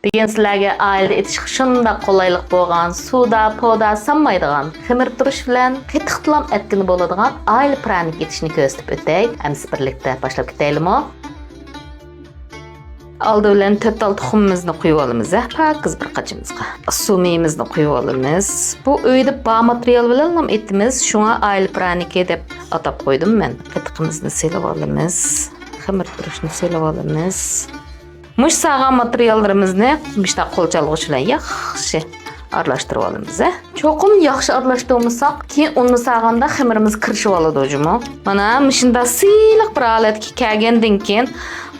Bugün sizlerge ailede etiş şunda kolaylık bolgan, suda, poda sanmaydigan, xemir turuş bilen qetiqtilam etkini boladigan aile pranik etişini köstüp ötey. Emsi birlikte başlap keteylim-o. Aldı bilen 4 tuxumimizni quyup alamiz. Pakız bir qaçımızga. Sumiyimizni quyup alamiz. Bu öýde ba material bilen etimiz, şuna aile praniki dep atap koydum men. Qetiqimizni selip alamiz. Xemir turuşunu selip alamiz. Muş sağan materiallarımızı işte kolçalığı bilen yaxşı aralashtirib olamiz. Çoqum yaxşı aralashtirmasaq ki onu sağanda xemirimiz kirişip aladı hocam. Mana muşunda sıyliq bir alet kelgendan keyin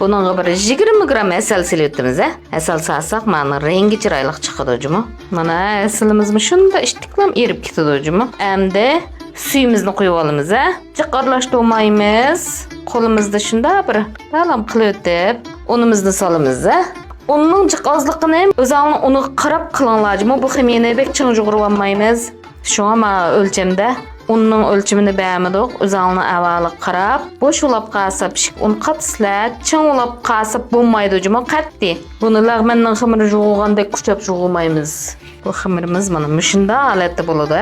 bunun bir 20 gram asal silibdimiz. Asal salsaq mana rengi çiraylıq çıqıdı hocam. Mana asalımız muşunda iştiklam erip ketidi hocam. Endi suyumuzni quyup alamiz. Jiq aralashtirmaymiz. Qo'limizda shunda bir dalam qilib o'tib, unimizni solamiz. Unning jiq ozligini o'zingni uni qarab qilinglarmi? Bu ximiyani bek ching jug'urib olmaymiz. Shunga men o'lchamda unning o'lchimini bermadik. O'zingni avvali qarab, bo'sh ulab qalsa pishib un qatslat, ching ulab qalsa bo'lmaydi hujma qat'i. Buni lag'manning ximiri jug'ug'anda kuchab jug'urmaymiz. Bu xamirimiz mana shunda holatda bo'ladi.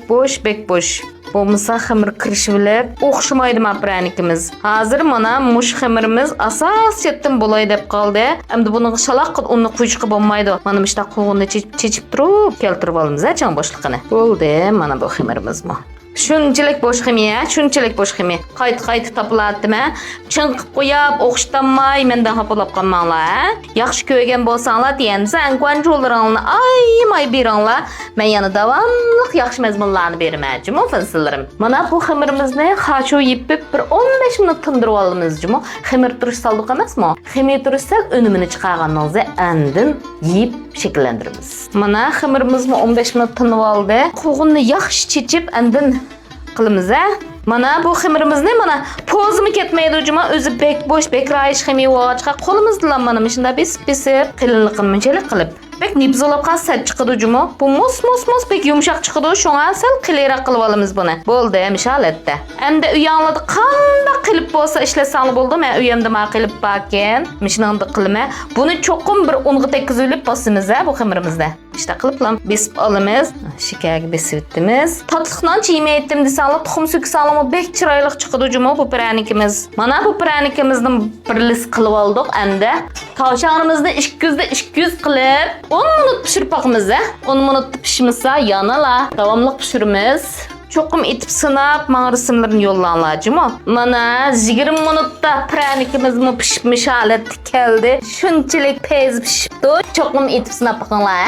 Bu bek bo'sh. Bo'lmasa xamir kirişi bilib o'xshamaydi pranikimiz. Hozir mana mush xamirimiz asosiyatdan bo'lay deb qoldi. Endi buni shalaq qilib uni quyishga bo'lmaydi. Mana bu qog'onni chechib turib keltirib olamiz, chang boshliqini. Bo'ldi, mana bu xamirimizmi. Shunchalik bo'sh ximiya. Qayt topiladimi? Ching qilib qo'yib, o'xshatanmay mendan xapalab qolmanglar. Yaxshi ko'rgan bo'lsanglar, deyansan, qanjolaringni aymay beringlar. Men yana davomli yaxshi mazmunlarni beraman, fansizlarim. Mana bu xamirimizni xacho yepib bir 15 minut tindirib olamiz, jimo. Xamir turish saldiq emasmi? Xamir turishsak unumini chiqarganingizda andin yeb shakllantiramiz. Mana xamirimizni 15 minut tinib oldi. Qog'unni yaxshi chechib andin qilamiz. Mana bu xamirimizni mana pozimi ketmaydi hujuma, o'zi bek bo'sh, bek rayish ximiy vochqa qo'limizdan mana shunda besib qilinliqini munchalik qilib bek nibzolab qolsa chiqadi hujuma. Bu mos bek yumshoq chiqadi, shunga sal qilayroq qilib olamiz buni. Bo'ldi, misholatda. Endi uyanglarda qanday qilib bo'lsa ishlasang bo'ldi. Men uyamda ma qilib baken, mishnanda qilma. Buni cho'qim bir unga tekkizib bosimiz bu xamirimizda. İşte qiliblam besib olamiz. Shakarga besib etdimiz. Tatliqdan chiyma etdim desanglar, tuxum so'kib salamo bek chiroyli chiqadi hujuma bu pranikimiz. Mana bu pranikimizni bir lis qilib oldik. Endi tavşanimizni 200 qilib 10 minut pishirib boqamiz. 10 minut pishmasa yanala. Davomli pishiramiz. Çoqum etib sınab, mana resimlerini yollanglarcımı? Mana 20 minutda pranikimizmi pishmiş holatga keldi. Shunchalik tez pishibdi. Çoqum etib sınab boqinglar.